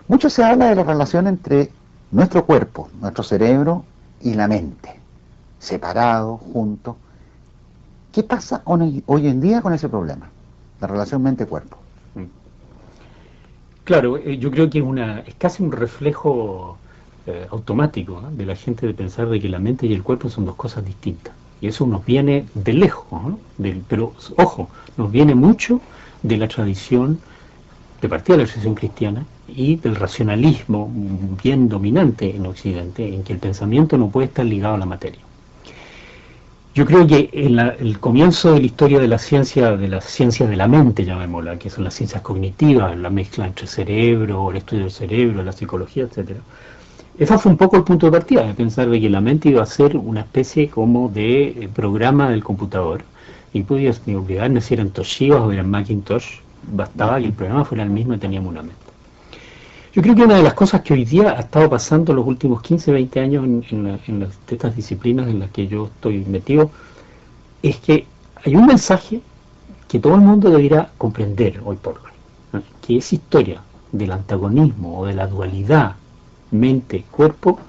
Mucho se habla de la relación entre nuestro cuerpo, nuestro cerebro y la mente, separados, juntos. ¿Qué pasa hoy en día con ese problema? La relación mente-cuerpo. Claro, yo creo que es casi un reflejo automático, ¿no?, de la gente, de pensar de que la mente y el cuerpo son dos cosas distintas. Y eso nos viene de lejos, ¿no? Pero, ojo, nos viene mucho de la tradición, de partida de la tradición cristiana, y del racionalismo bien dominante en Occidente, en que el pensamiento no puede estar ligado a la materia. Yo creo que el comienzo de la historia de las ciencias de la mente, llamémosla, que son las ciencias cognitivas, la mezcla entre cerebro, el estudio del cerebro, la psicología, etcétera. Ese fue un poco el punto de partida, de pensar de que la mente iba a ser una especie como de programa del computador, y podías obligarnos si eran Toshiba o eran Macintosh, bastaba que el programa fuera el mismo y teníamos una mente. Yo creo que una de las cosas que hoy día ha estado pasando los últimos 15, 20 años en estas disciplinas en las que yo estoy metido, es que hay un mensaje que todo el mundo debería comprender hoy por hoy, ¿no?, que esa historia del antagonismo o de la dualidad mente-cuerpo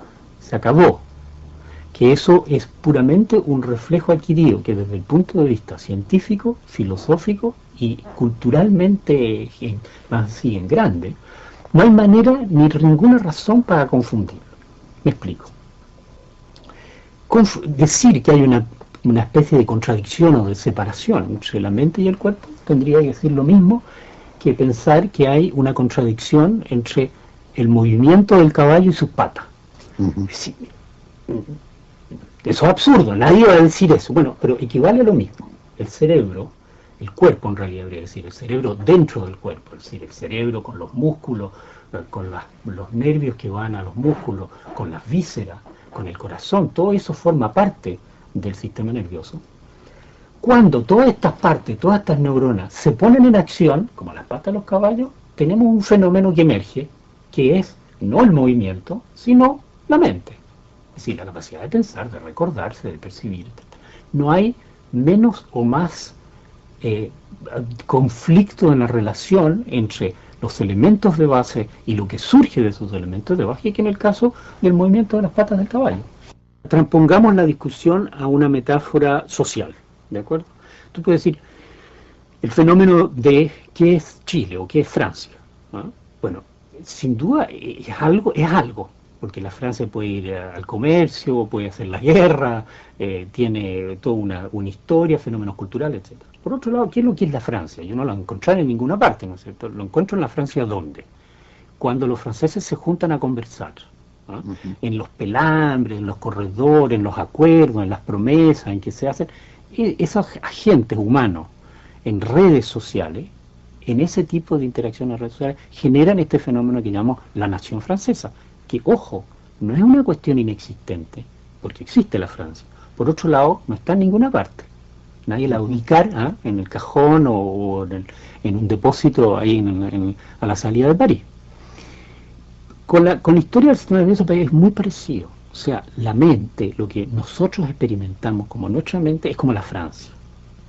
se acabó, que eso es puramente un reflejo adquirido, que desde el punto de vista científico, filosófico y culturalmente, más así en grande, no hay manera ni ninguna razón para confundirlo. Me explico. Decir que hay una especie de contradicción o de separación entre la mente y el cuerpo tendría que decir lo mismo que pensar que hay una contradicción entre el movimiento del caballo y sus patas. Sí, eso es absurdo, nadie va a decir eso. Bueno, pero equivale a lo mismo. El cerebro, el cuerpo en realidad debería decir, el cerebro dentro del cuerpo, es decir, el cerebro con los músculos, con los nervios que van a los músculos, con las vísceras, con el corazón, todo eso forma parte del sistema nervioso. Cuando todas estas partes, todas estas neuronas se ponen en acción, como las patas de los caballos, tenemos un fenómeno que emerge, que es no el movimiento, sino la mente. Es decir, la capacidad de pensar, de recordarse, de percibir, etc. No hay menos o más conflicto en la relación entre los elementos de base y lo que surge de esos elementos de base, que en el caso del movimiento de las patas del caballo. Transpongamos la discusión a una metáfora social, ¿de acuerdo? Tú puedes decir, el fenómeno de qué es Chile o qué es Francia, ¿no? Bueno, sin duda es algo, porque la Francia puede ir al comercio, puede hacer la guerra, tiene toda una historia, fenómenos culturales, etc. Por otro lado, ¿qué es lo que es la Francia? Yo no la encontré en ninguna parte, ¿no es cierto? Lo encuentro en la Francia, ¿dónde? Cuando los franceses se juntan a conversar, ¿no? En los pelambres, en los corredores, en los acuerdos, en las promesas, en que se hacen, esos agentes humanos en redes sociales, en ese tipo de interacciones en redes sociales, generan este fenómeno que llamamos la nación francesa, que, ojo, no es una cuestión inexistente, porque existe la Francia. Por otro lado, no está en ninguna parte. Nadie la va a ubicar en el cajón o en un depósito ahí a la salida de París. Con la historia del sistema nervioso es muy parecido. O sea, la mente, lo que nosotros experimentamos como nuestra mente, es como la Francia.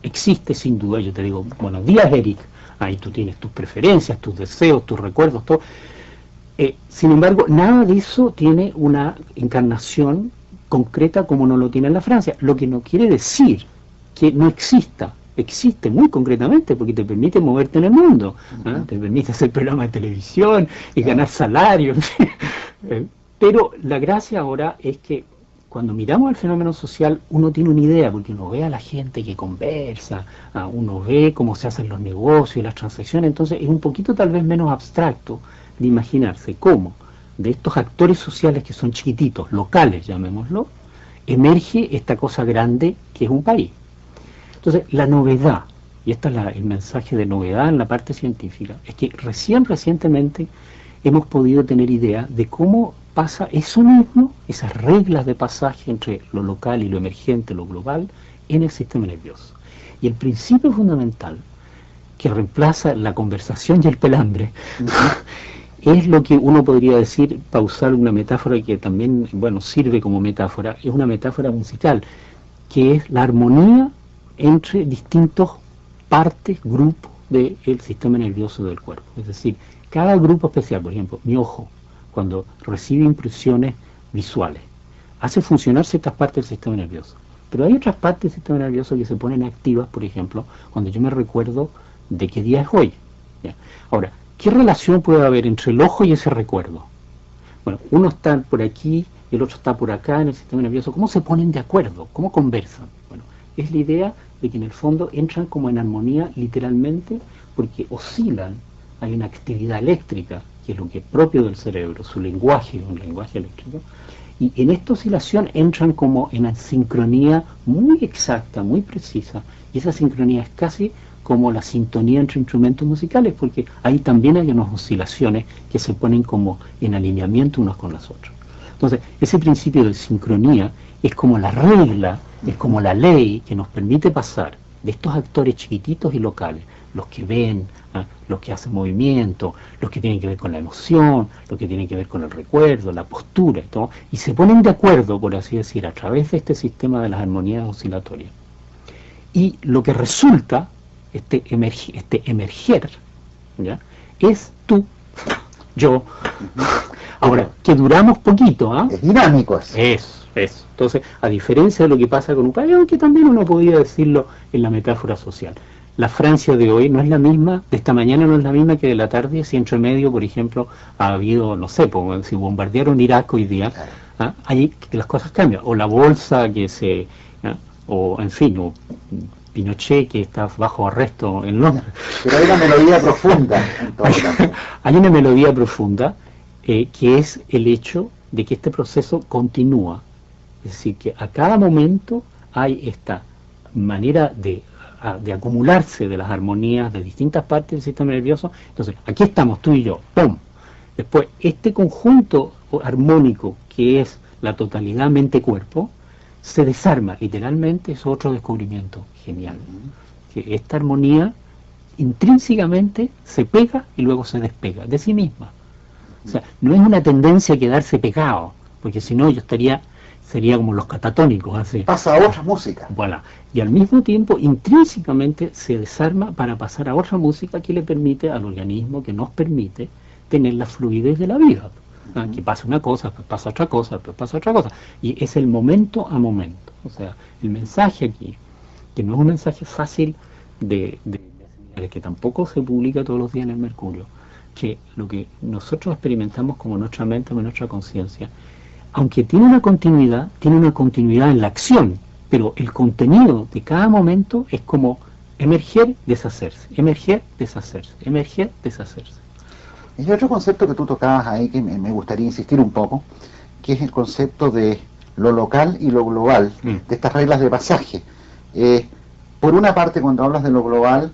Existe sin duda, yo te digo, buenos días, Eric, ahí tú tienes tus preferencias, tus deseos, tus recuerdos, todo. Sin embargo, nada de eso tiene una encarnación concreta como no lo tiene en la Francia, lo que no quiere decir que no exista. Existe muy concretamente porque te permite moverte en el mundo, ¿eh? Te permite hacer programas de televisión y ganar salarios. Pero la gracia ahora es que cuando miramos el fenómeno social uno tiene una idea, porque uno ve a la gente que conversa, uno ve cómo se hacen los negocios y las transacciones, entonces es un poquito tal vez menos abstracto de imaginarse cómo de estos actores sociales que son chiquititos, locales llamémoslo, emerge esta cosa grande que es un país. Entonces, la novedad, y este es el mensaje de novedad en la parte científica, es que recientemente hemos podido tener idea de cómo pasa eso mismo, esas reglas de pasaje entre lo local y lo emergente, lo global, en el sistema nervioso. Y el principio fundamental que reemplaza la conversación y el pelambre es lo que uno podría decir, para usar una metáfora que también, bueno, sirve como metáfora, es una metáfora musical, que es la armonía entre distintos partes, grupos del sistema nervioso del cuerpo. Es decir, cada grupo especial, por ejemplo, mi ojo, cuando recibe impresiones visuales, hace funcionar ciertas partes del sistema nervioso. Pero hay otras partes del sistema nervioso que se ponen activas, por ejemplo, cuando yo me recuerdo de qué día es hoy. ¿Ya? Ahora, ¿qué relación puede haber entre el ojo y ese recuerdo? Bueno, uno está por aquí y el otro está por acá en el sistema nervioso. ¿Cómo se ponen de acuerdo? ¿Cómo conversan? Bueno, es la idea de que en el fondo entran como en armonía literalmente porque oscilan. Hay una actividad eléctrica, que es lo que es propio del cerebro, su lenguaje es un lenguaje eléctrico, y en esta oscilación entran como en una sincronía muy exacta, muy precisa, y esa sincronía es casi como la sintonía entre instrumentos musicales, porque ahí también hay unas oscilaciones que se ponen como en alineamiento unos con las otras. Entonces, ese principio de sincronía es como la regla, es como la ley que nos permite pasar de estos actores chiquititos y locales, los que ven, los que hacen movimiento, los que tienen que ver con la emoción, los que tienen que ver con el recuerdo, la postura y todo, y se ponen de acuerdo, por así decir, a través de este sistema de las armonías oscilatorias. Y lo que resulta, este emerger, ¿ya? Es tú, yo. Ahora, que duramos poquito, ¿ah? Es dinámico eso. Eso. Entonces, a diferencia de lo que pasa con un país, aunque también uno podría decirlo en la metáfora social. La Francia de hoy no es la misma, de esta mañana no es la misma que de la tarde, si entre medio, por ejemplo, ha habido, no sé, si bombardearon Irak hoy día, ¿ah? Allí que las cosas cambian. O la bolsa que se, ¿ah? O en fin, o Pinochet que está bajo arresto en Londres. Pero hay una melodía profunda en todo caso. Hay una melodía profunda que es el hecho de que este proceso continúa. Es decir, que a cada momento hay esta manera de acumularse de las armonías de distintas partes del sistema nervioso. Entonces, aquí estamos tú y yo, ¡pum! Después, este conjunto armónico que es la totalidad mente-cuerpo, se desarma, literalmente es otro descubrimiento genial. Que esta armonía intrínsecamente se pega y luego se despega de sí misma. O sea, no es una tendencia a quedarse pegado, porque si no yo sería como los catatónicos. Así. Pasa a otra música. Voilà. Y al mismo tiempo, intrínsecamente se desarma para pasar a otra música que le permite al organismo, que nos permite tener la fluidez de la vida. Que pasa una cosa, pues pasa otra cosa, pues pasa otra cosa. Y es el momento a momento. O sea, el mensaje aquí, que no es un mensaje fácil que tampoco se publica todos los días en el Mercurio, que lo que nosotros experimentamos como nuestra mente, como nuestra conciencia, aunque tiene una continuidad en la acción, pero el contenido de cada momento es como emerger, deshacerse, emerger, deshacerse, emerger, deshacerse. Y hay otro concepto que tú tocabas ahí que me gustaría insistir un poco, que es el concepto de lo local y lo global, de estas reglas de pasaje. Por una parte, cuando hablas de lo global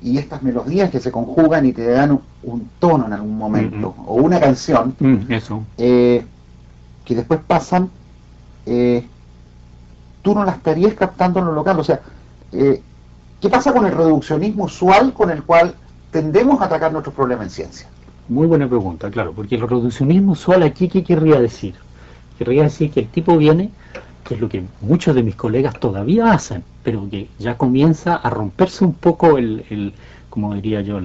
y estas melodías que se conjugan y te dan un tono en algún momento, o una canción, eso. Que después pasan, tú no la estarías captando en lo local. O sea, ¿qué pasa con el reduccionismo usual con el cual tendemos a atacar nuestros problemas en ciencia? Muy buena pregunta, claro, porque el reduccionismo usual aquí, ¿qué querría decir? Querría decir que el tipo viene, que es lo que muchos de mis colegas todavía hacen, pero que ya comienza a romperse un poco como diría yo,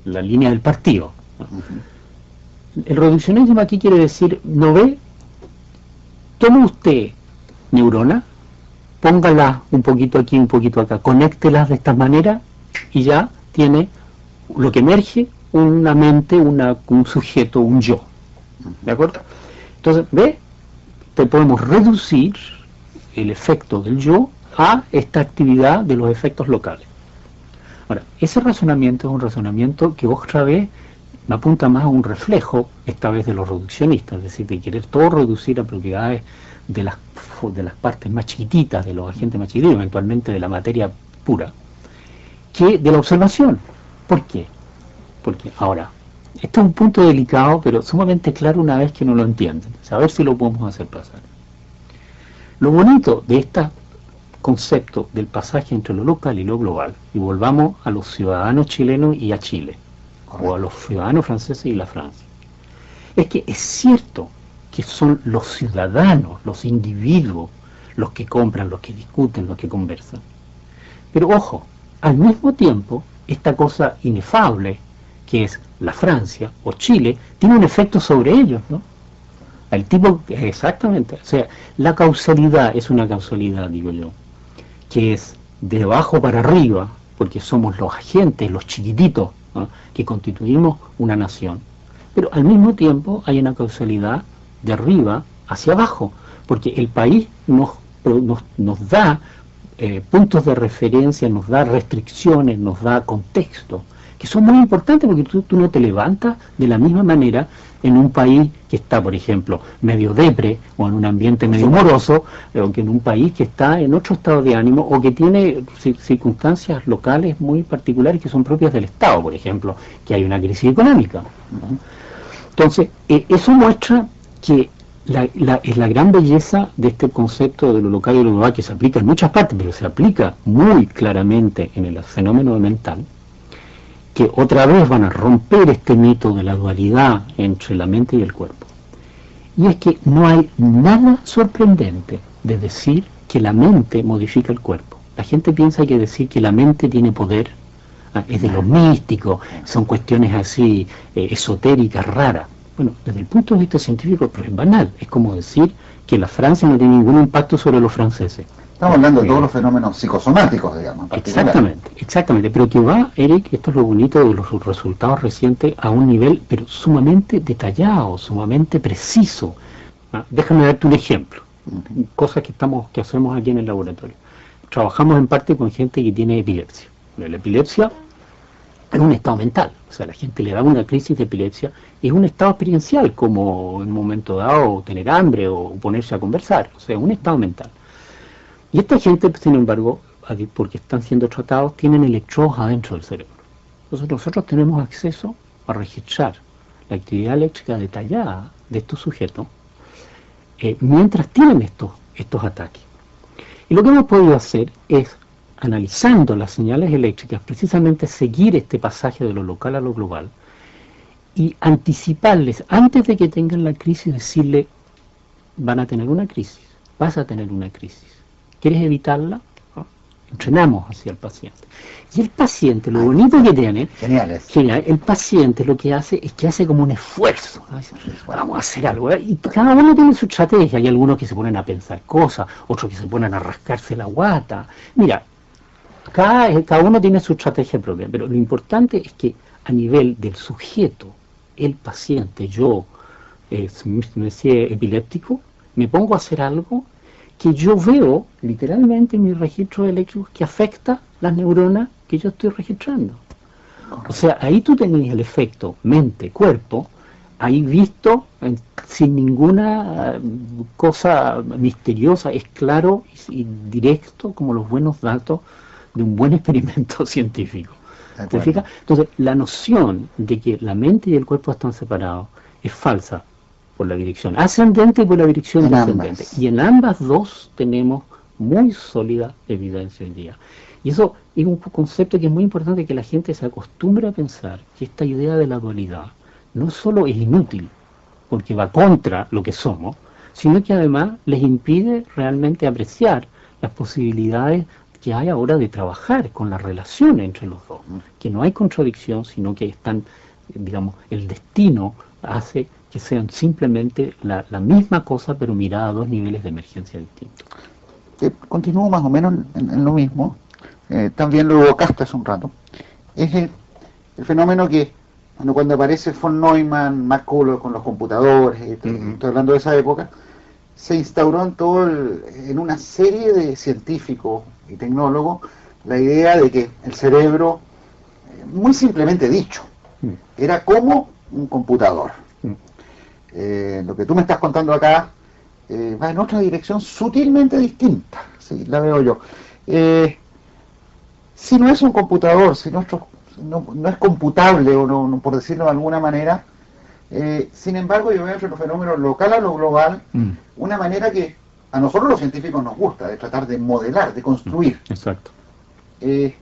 la línea del partido, ¿no? El reduccionismo aquí quiere decir, ¿no ve? Tome usted neuronas, póngala un poquito aquí, un poquito acá, conéctelas de esta manera y ya tiene lo que emerge, una mente, un sujeto, un yo. ¿De acuerdo? Entonces, ¿ve? Te podemos reducir el efecto del yo a esta actividad de los efectos locales. Ahora, ese razonamiento es un razonamiento que otra vez me apunta más a un reflejo, esta vez de los reduccionistas, es decir, de querer todo reducir a propiedades de las partes más chiquititas, de los agentes más chiquititos, eventualmente de la materia pura, que de la observación. ¿Por qué? Porque ahora, este es un punto delicado, pero sumamente claro una vez que no lo entienden. A ver si lo podemos hacer pasar. Lo bonito de este concepto del pasaje entre lo local y lo global, y volvamos a los ciudadanos chilenos y a Chile, o a los ciudadanos franceses y la Francia, es que es cierto que son los ciudadanos, los individuos, los que compran, los que discuten, los que conversan. Pero ojo, al mismo tiempo, esta cosa inefable que es la Francia o Chile, tiene un efecto sobre ellos, ¿no? El tipo, exactamente, o sea, la causalidad es una causalidad, digo yo, que es de abajo para arriba, porque somos los agentes, los chiquititos, ¿no?, que constituimos una nación. Pero al mismo tiempo hay una causalidad de arriba hacia abajo, porque el país nos da puntos de referencia, nos da restricciones, nos da contexto, que son muy importantes porque tú no te levantas de la misma manera en un país que está, por ejemplo, medio depre o en un ambiente medio moroso, o que en un país que está en otro estado de ánimo o que tiene circunstancias locales muy particulares que son propias del Estado, por ejemplo, que hay una crisis económica. Entonces, eso muestra que es la gran belleza de este concepto de lo local y lo global, que se aplica en muchas partes, pero se aplica muy claramente en el fenómeno mental, que otra vez van a romper este mito de la dualidad entre la mente y el cuerpo. Y es que no hay nada sorprendente de decir que la mente modifica el cuerpo. La gente piensa que decir que la mente tiene poder es de los místicos, son cuestiones así esotéricas, raras. Bueno, desde el punto de vista científico es banal, es como decir que la Francia no tiene ningún impacto sobre los franceses. Estamos hablando de todos los fenómenos psicosomáticos, digamos. Exactamente, pero que va, Eric, esto es lo bonito de los resultados recientes, a un nivel pero sumamente detallado, sumamente preciso. Déjame darte un ejemplo, cosas que hacemos aquí en el laboratorio. Trabajamos en parte con gente que tiene epilepsia. La epilepsia es un estado mental, o sea, la gente le da una crisis de epilepsia, es un estado experiencial, como en un momento dado tener hambre o ponerse a conversar, o sea, un estado mental. Y esta gente, sin embargo, porque están siendo tratados, tienen electrodos adentro del cerebro. Entonces nosotros tenemos acceso a registrar la actividad eléctrica detallada de estos sujetos mientras tienen estos ataques. Y lo que hemos podido hacer es, analizando las señales eléctricas, precisamente seguir este pasaje de lo local a lo global y anticiparles, antes de que tengan la crisis, decirle, van a tener una crisis, vas a tener una crisis. ¿Quieres evitarla? Entrenamos hacia el paciente. Y el paciente, lo bonito que tiene, genial, el paciente lo que hace es que hace como un esfuerzo, ¿no? Dice, vamos a hacer algo, y cada uno tiene su estrategia. Hay algunos que se ponen a pensar cosas, otros que se ponen a rascarse la guata. Mira, cada uno tiene su estrategia propia, pero lo importante es que a nivel del sujeto, el paciente, yo, epiléptico, me pongo a hacer algo que yo veo literalmente en mis registros eléctricos que afecta las neuronas que yo estoy registrando. O sea, ahí tú tenías el efecto mente-cuerpo, ahí visto sin ninguna cosa misteriosa, es claro y directo como los buenos datos de un buen experimento científico. ¿Te fijas? Entonces, la noción de que la mente y el cuerpo están separados es falsa, por la dirección ascendente y por la dirección descendente. Y en ambas dos tenemos muy sólida evidencia hoy día. Y eso es un concepto que es muy importante, que la gente se acostumbre a pensar que esta idea de la dualidad no solo es inútil, porque va contra lo que somos, sino que además les impide realmente apreciar las posibilidades que hay ahora de trabajar con la relación entre los dos, que no hay contradicción, sino que están, digamos, el destino hace que sean simplemente la misma cosa, pero mirada a dos niveles de emergencia distintos. Continúo más o menos en lo mismo, también lo evocaste hace un rato. Es el fenómeno que cuando aparece von Neumann, Max Kuhler con los computadores, estoy hablando de esa época, se instauró en una serie de científicos y tecnólogos la idea de que el cerebro, muy simplemente dicho, era como un computador. Lo que tú me estás contando acá va en otra dirección sutilmente distinta, ¿sí? La veo yo. Si no es un computador, si no es computable, o no, por decirlo de alguna manera, sin embargo yo veo entre los fenómenos local a lo global una manera que a nosotros los científicos nos gusta, de tratar de modelar, de construir. Exacto. ¿Qué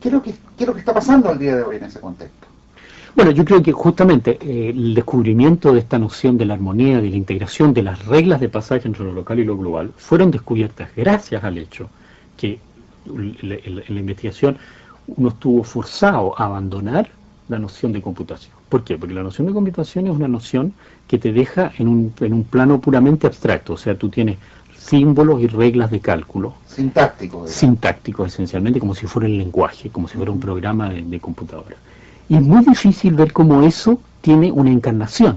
es lo que está pasando al día de hoy en ese contexto? Bueno, yo creo que justamente el descubrimiento de esta noción de la armonía, de la integración de las reglas de pasaje entre lo local y lo global, fueron descubiertas gracias al hecho que la investigación uno estuvo forzado a abandonar la noción de computación. ¿Por qué? Porque la noción de computación es una noción que te deja en un plano puramente abstracto, o sea, tú tienes símbolos y reglas de cálculo. Sintácticos, esencialmente, como si fuera el lenguaje, como si fuera un programa de computadora. Y es muy difícil ver cómo eso tiene una encarnación,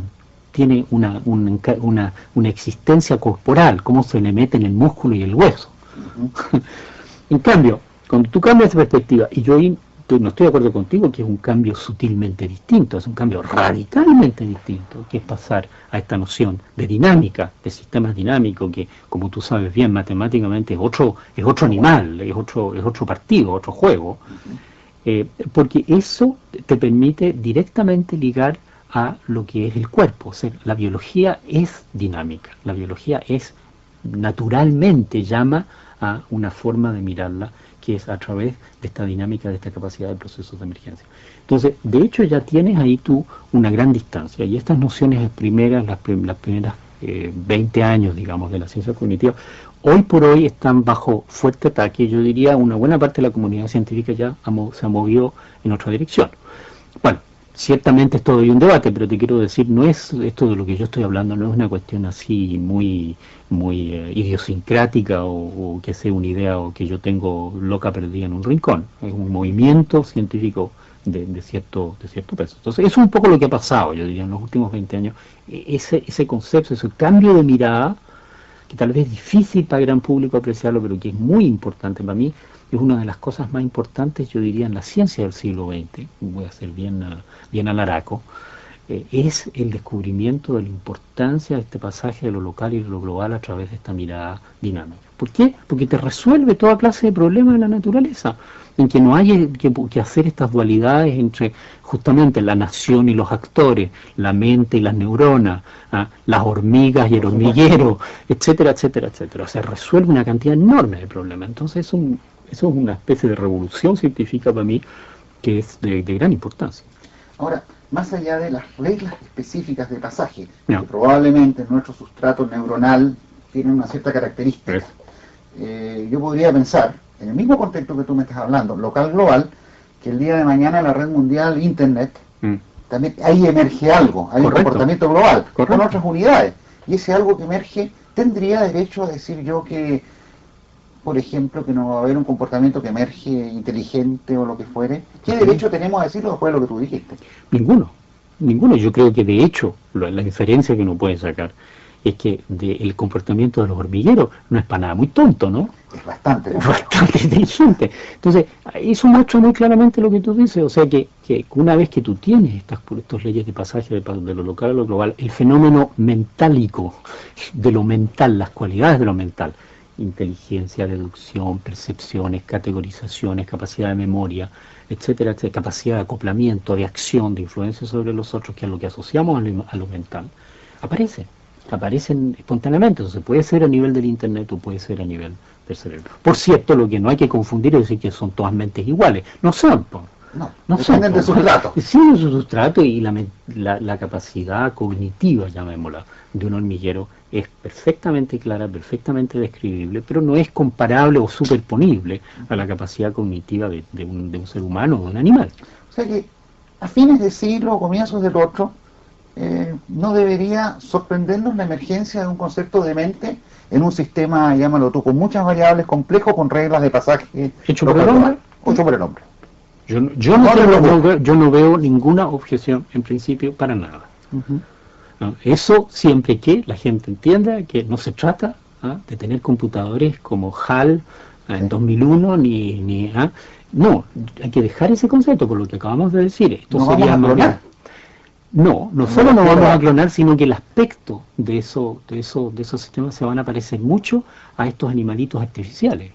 tiene una existencia corporal, cómo se le mete en el músculo y el hueso. En cambio, cuando tú cambias de perspectiva, y yo ahí no estoy de acuerdo contigo que es un cambio sutilmente distinto, es un cambio radicalmente distinto, que es pasar a esta noción de dinámica, de sistemas dinámicos, que como tú sabes bien, matemáticamente es otro animal, es otro partido, otro juego, porque eso te permite directamente ligar a lo que es el cuerpo. O sea, la biología es dinámica, la biología es naturalmente llama a una forma de mirarla que es a través de esta dinámica, de esta capacidad de procesos de emergencia. Entonces, de hecho ya tienes ahí tú una gran distancia, y estas nociones primeras, las primeras 20 años, digamos, de la ciencia cognitiva, hoy por hoy están bajo fuerte ataque. Yo diría una buena parte de la comunidad científica ya se ha movido en otra dirección. Bueno, ciertamente es todo un debate, pero te quiero decir, no es esto de lo que yo estoy hablando, no es una cuestión así muy idiosincrática o que sea una idea o que yo tengo loca perdida en un rincón. Es un movimiento científico de cierto peso. Entonces, eso es un poco lo que ha pasado, yo diría, en los últimos 20 años. Ese concepto, ese cambio de mirada, que tal vez es difícil para el gran público apreciarlo, pero que es muy importante para mí, es una de las cosas más importantes, yo diría, en la ciencia del siglo XX, voy a ser bien alaraco, es el descubrimiento de la importancia de este pasaje de lo local y de lo global a través de esta mirada dinámica. ¿Por qué? Porque te resuelve toda clase de problemas de la naturaleza, en que no hay que hacer estas dualidades entre justamente la nación y los actores, la mente y las neuronas, las hormigas y el hormiguero, etcétera, etcétera, etcétera. O sea, resuelve una cantidad enorme de problemas. Entonces eso es una especie de revolución científica para mí que es de gran importancia. Ahora, más allá de las reglas específicas de pasaje, que probablemente nuestro sustrato neuronal tiene una cierta característica, yo podría pensar, en el mismo contexto que tú me estás hablando, local-global, que el día de mañana la red mundial, Internet, también ahí emerge algo, hay un comportamiento global, con otras unidades, y ese algo que emerge, ¿tendría derecho a decir yo que, por ejemplo, que no va a haber un comportamiento que emerge inteligente o lo que fuere? ¿Qué derecho tenemos a decirlo después de lo que tú dijiste? Ninguno. Yo creo que de hecho la inferencia que uno puede sacar es que el comportamiento de los hormigueros no es para nada muy tonto, ¿no? Es bastante inteligente. Entonces, eso muestra muy claramente lo que tú dices, o sea que una vez que tú tienes estas leyes de pasaje de lo local a lo global, el fenómeno mentálico de lo mental, las cualidades de lo mental, inteligencia, deducción, percepciones, categorizaciones, capacidad de memoria, etcétera, etcétera, capacidad de acoplamiento, de acción, de influencia sobre los otros, que es lo que asociamos a lo mental, aparecen espontáneamente. Entonces puede ser a nivel del Internet o puede ser a nivel del cerebro. Por cierto, lo que no hay que confundir es decir que son todas mentes iguales. No son, no dependen de sustrato. Sí, de su sustrato, y la capacidad cognitiva, llamémosla, de un hormiguero es perfectamente clara, perfectamente describible, pero no es comparable o superponible a la capacidad cognitiva de un ser humano o de un animal. O sea que a fines de siglo o comienzos del otro, no debería sorprendernos la emergencia de un concepto de mente en un sistema, llámalo tú, con muchas variables, complejo, con reglas de pasaje hecho por el hombre. Yo no veo ninguna objeción en principio para nada. No, eso siempre que la gente entienda que no se trata de tener computadores como HAL en 2001 no, hay que dejar ese concepto por lo que acabamos de decir. Esto no sería vamos a clonar. No solo no vamos a clonar, sino que el aspecto de esos sistemas se van a parecer mucho a estos animalitos artificiales.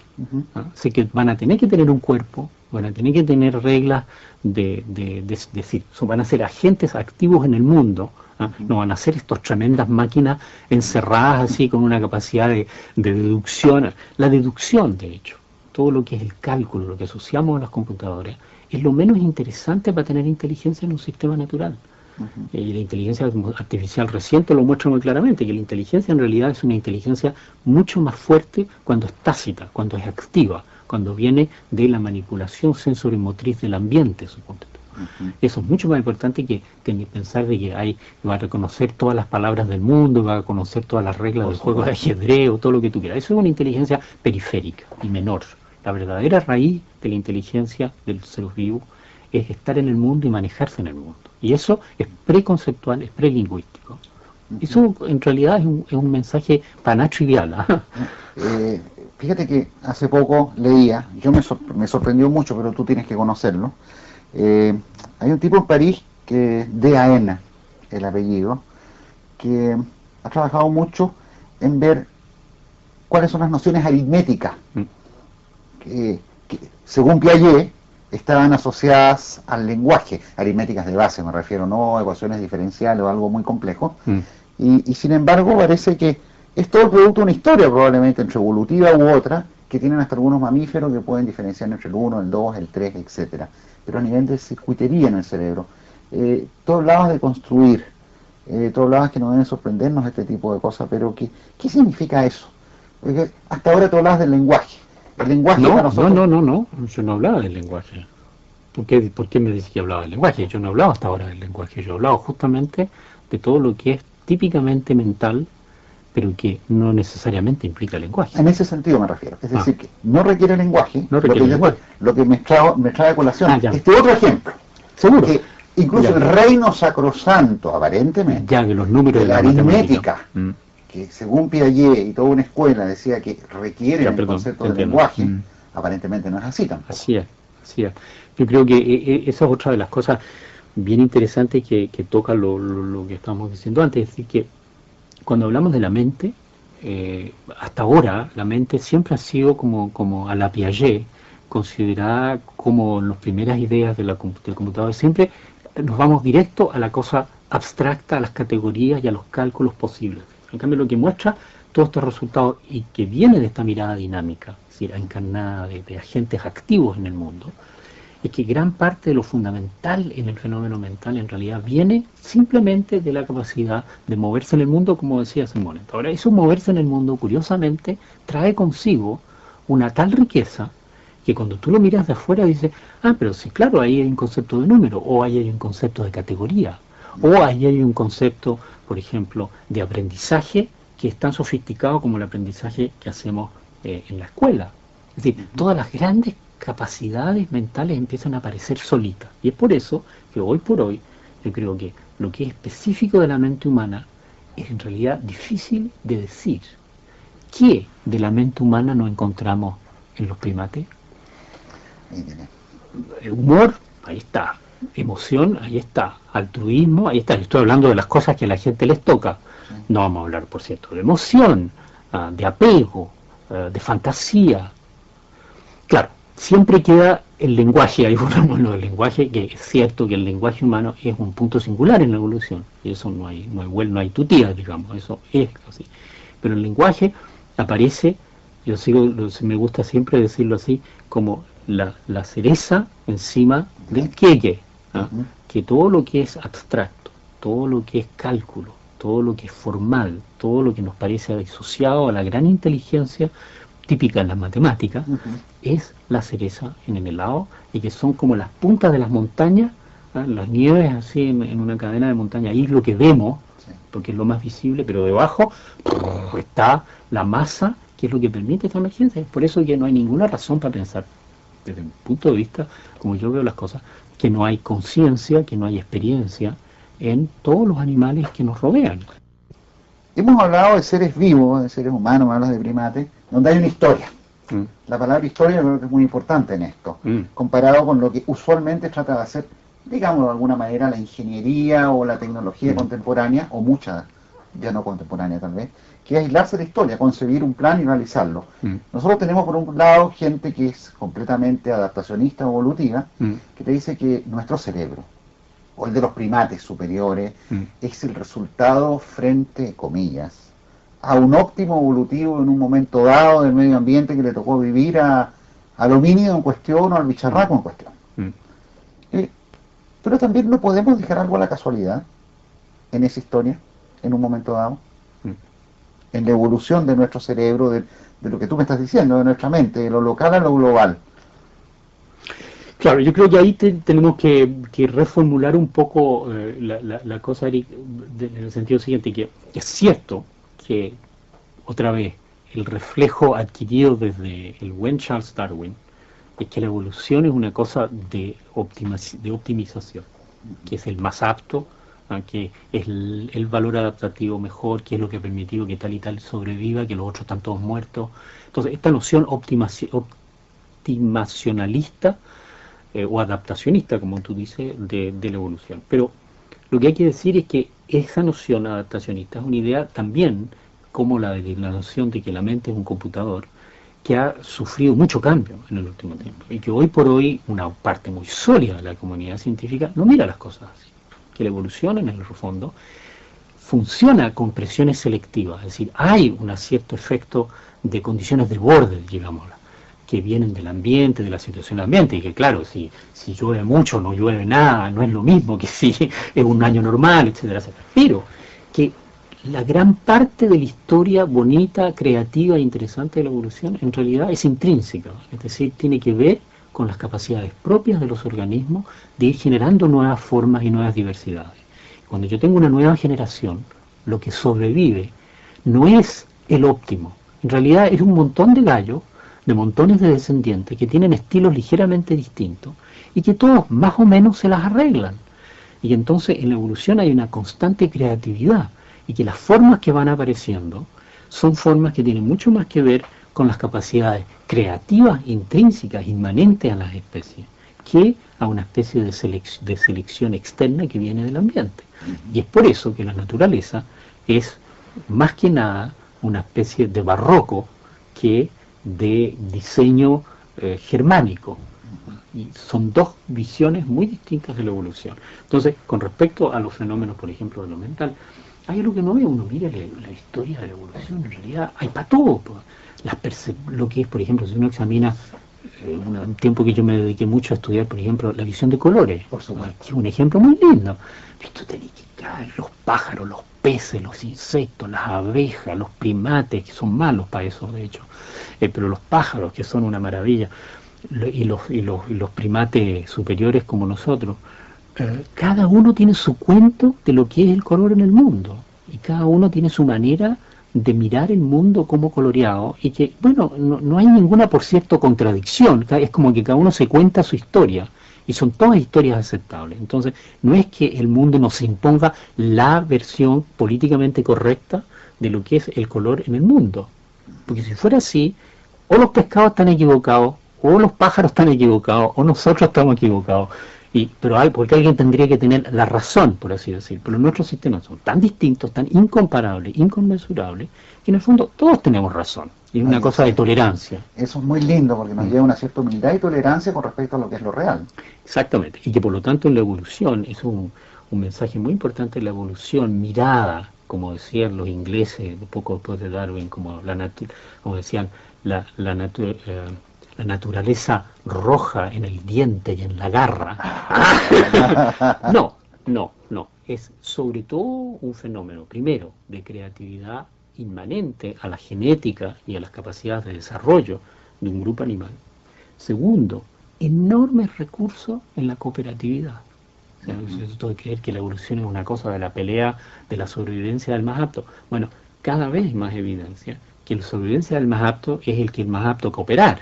Así que van a tener que tener un cuerpo, van a tener que tener reglas decir, van a ser agentes activos en el mundo. No van a ser estas tremendas máquinas encerradas así con una capacidad de deducción. La deducción, de hecho, todo lo que es el cálculo, lo que asociamos a las computadoras, es lo menos interesante para tener inteligencia en un sistema natural. Y la inteligencia artificial reciente lo muestra muy claramente, que la inteligencia en realidad es una inteligencia mucho más fuerte cuando es tácita, cuando es activa, cuando viene de la manipulación sensorimotriz del ambiente, suponte tú. Eso es mucho más importante que pensar de que va a reconocer todas las palabras del mundo, va a conocer todas las reglas del juego de ajedrez o todo lo que tú quieras. Eso es una inteligencia periférica y menor. La verdadera raíz de la inteligencia del ser vivo es estar en el mundo y manejarse en el mundo. Y eso es preconceptual, es prelingüístico. Eso en realidad es un mensaje para trivial. Fíjate que hace poco leía, me sorprendió mucho, pero tú tienes que conocerlo. Hay un tipo en París que DAN, el apellido, que ha trabajado mucho en ver cuáles son las nociones aritméticas que según Piaget estaban asociadas al lenguaje, aritméticas de base me refiero, no ecuaciones diferenciales o algo muy complejo, y sin embargo parece que es todo el producto de una historia probablemente entre evolutiva u otra, que tienen hasta algunos mamíferos que pueden diferenciar entre el 1, el 2, el 3, etcétera, pero a nivel de circuitería en el cerebro. Tú hablabas de construir, tú hablabas que nos deben sorprendernos este tipo de cosas, pero ¿qué significa eso? Porque hasta ahora tú hablabas del lenguaje. El lenguaje para nosotros... No, yo no hablaba del lenguaje. ¿Por qué me decís que hablaba del lenguaje? Yo no hablaba hasta ahora del lenguaje, yo hablaba justamente de todo lo que es típicamente mental, pero que no necesariamente implica lenguaje. En ese sentido me refiero, es decir, que no requiere lenguaje, lenguaje. Lo que me trae a colación este otro ejemplo. Seguro. Que incluso el reino sacrosanto, aparentemente, que los números de la aritmética, que según Piaget y toda una escuela decía que requiere el concepto de lenguaje, aparentemente no es así tampoco. Así es. Yo creo que esa es otra de las cosas bien interesantes que toca lo que estábamos diciendo antes, es decir, que cuando hablamos de la mente, hasta ahora la mente siempre ha sido como a la Piaget, considerada como las primeras ideas del computador. Siempre nos vamos directo a la cosa abstracta, a las categorías y a los cálculos posibles. En cambio, lo que muestra todos estos resultados y que viene de esta mirada dinámica, es decir, encarnada de agentes activos en el mundo, es que gran parte de lo fundamental en el fenómeno mental en realidad viene simplemente de la capacidad de moverse en el mundo, como decía hace un momento. Ahora, eso moverse en el mundo, curiosamente, trae consigo una tal riqueza que cuando tú lo miras de afuera dices, pero sí, claro, ahí hay un concepto de número, o ahí hay un concepto de categoría, o ahí hay un concepto, por ejemplo, de aprendizaje que es tan sofisticado como el aprendizaje que hacemos en la escuela. Es decir, todas las grandes capacidades mentales empiezan a aparecer solitas. Y es por eso que hoy por hoy yo creo que lo que es específico de la mente humana es en realidad difícil de decir. ¿Qué de la mente humana no encontramos en los primates? Humor, ahí está. Emoción, ahí está. Altruismo, ahí está. Estoy hablando de las cosas que a la gente les toca. No vamos a hablar, por cierto, de emoción, de apego, de fantasía. Claro, siempre queda el lenguaje, ahí volvemos lo del lenguaje, que es cierto que el lenguaje humano es un punto singular en la evolución, y eso no hay tutía, digamos, eso es así. Pero el lenguaje aparece, me gusta siempre decirlo así, como la cereza encima del queque, que todo lo que es abstracto, todo lo que es cálculo, todo lo que es formal, todo lo que nos parece disociado a la gran inteligencia típica en las matemáticas, es la cereza en el helado, y que son como las puntas de las montañas, las nieves así en una cadena de montaña, ahí es lo que vemos, porque es lo más visible, pero debajo está la masa, que es lo que permite esta emergencia. Es por eso que no hay ninguna razón para pensar, desde mi punto de vista, como yo veo las cosas, que no hay conciencia, que no hay experiencia en todos los animales que nos rodean. Hemos hablado de seres vivos, de seres humanos, hablas de primates, donde hay una historia. La palabra historia creo que es muy importante en esto, comparado con lo que usualmente trata de hacer, digamos de alguna manera, la ingeniería o la tecnología contemporánea, o mucha, ya no contemporánea tal vez, que es aislarse de la historia, concebir un plan y realizarlo. Nosotros tenemos por un lado gente que es completamente adaptacionista o evolutiva, que te dice que nuestro cerebro, o el de los primates superiores, es el resultado frente, comillas, a un óptimo evolutivo en un momento dado del medio ambiente que le tocó vivir al homínido en cuestión o al bicharraco en cuestión. Pero también no podemos dejar algo a la casualidad en esa historia, en un momento dado. en la evolución de nuestro cerebro, de lo que tú me estás diciendo, de nuestra mente, de lo local a lo global. Claro, yo creo que ahí tenemos que reformular un poco la cosa, Eric, en el sentido siguiente, que es cierto que, otra vez, el reflejo adquirido desde el buen Charles Darwin es que la evolución es una cosa de optimización, que es el más apto, que es el valor adaptativo mejor, que es lo que ha permitido que tal y tal sobreviva, que los otros están todos muertos. Entonces, esta noción optimacionalista o adaptacionista, como tú dices, de la evolución. Pero lo que hay que decir es que esa noción adaptacionista es una idea también, como la de la noción de que la mente es un computador, que ha sufrido mucho cambio en el último tiempo y que hoy por hoy una parte muy sólida de la comunidad científica no mira las cosas así, que la evolución en el fondo funciona con presiones selectivas, es decir, hay un cierto efecto de condiciones de borde, digámoslo, que vienen del ambiente, de la situación del ambiente, y que claro, si llueve mucho, no llueve nada, no es lo mismo que si es un año normal, etcétera, etcétera. Pero que la gran parte de la historia bonita, creativa e interesante de la evolución en realidad es intrínseca, es decir, tiene que ver con las capacidades propias de los organismos de ir generando nuevas formas y nuevas diversidades. Cuando yo tengo una nueva generación, lo que sobrevive no es el óptimo, en realidad es un montón de gallos, de montones de descendientes que tienen estilos ligeramente distintos y que todos más o menos se las arreglan. Y entonces en la evolución hay una constante creatividad y que las formas que van apareciendo son formas que tienen mucho más que ver con las capacidades creativas intrínsecas, inmanentes a las especies, que a una especie de selección externa que viene del ambiente. Y es por eso que la naturaleza es más que nada una especie de barroco que de diseño germánico. Y son dos visiones muy distintas de la evolución. Entonces, con respecto a los fenómenos, por ejemplo, de lo mental, hay algo que no ve uno, mira la historia de la evolución, en realidad hay para todo. Lo que es, por ejemplo, si uno examina un tiempo que yo me dediqué mucho a estudiar, por ejemplo, la visión de colores, por supuesto, que es un ejemplo muy lindo. Esto tenés que caer, los pájaros, los peces, los insectos, las abejas, los primates, que son malos para eso, de hecho, pero los pájaros, que son una maravilla, y los primates superiores como nosotros, cada uno tiene su cuento de lo que es el color en el mundo, y cada uno tiene su manera de mirar el mundo como coloreado, y que, bueno, no hay ninguna, por cierto, contradicción, es como que cada uno se cuenta su historia, y son todas historias aceptables. Entonces, no es que el mundo nos imponga la versión políticamente correcta de lo que es el color en el mundo, porque si fuera así, o los pescados están equivocados, o los pájaros están equivocados, o nosotros estamos equivocados. Porque alguien tendría que tener la razón, por así decir. Pero nuestros sistemas son tan distintos, tan incomparables, inconmensurables, que en el fondo todos tenemos razón. Y es una cosa de tolerancia. Eso es muy lindo porque nos lleva una cierta humildad y tolerancia con respecto a lo que es lo real. Exactamente. Y que por lo tanto en la evolución, es un mensaje muy importante de la evolución, mirada, como decían los ingleses, poco después de Darwin, como decían, la naturaleza roja en el diente y en la garra. No. Es sobre todo un fenómeno, primero, de creatividad inmanente a la genética y a las capacidades de desarrollo de un grupo animal. Segundo, enormes recursos en la cooperatividad. O sea, esto de creer que la evolución es una cosa de la pelea, de la sobrevivencia del más apto. Bueno, cada vez hay más evidencia que la sobrevivencia del más apto es el que es más apto a cooperar.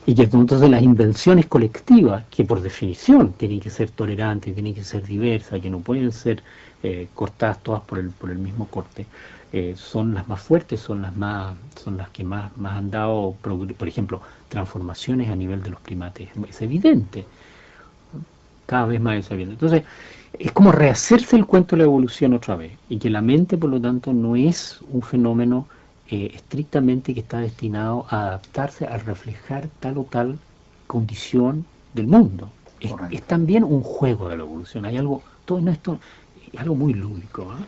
Y que entonces las invenciones colectivas, que por definición tienen que ser tolerantes, tienen que ser diversas, que no pueden ser cortadas todas por el mismo corte, son las más fuertes, son las que más han dado, por ejemplo, transformaciones a nivel de los primates. Es evidente, cada vez más es evidente. Entonces, es como rehacerse el cuento de la evolución otra vez, y que la mente, por lo tanto, no es un fenómeno estrictamente que está destinado a adaptarse, a reflejar tal o tal condición del mundo. Es también un juego de la evolución. Hay algo, todo esto es algo muy lúdico, ¿eh?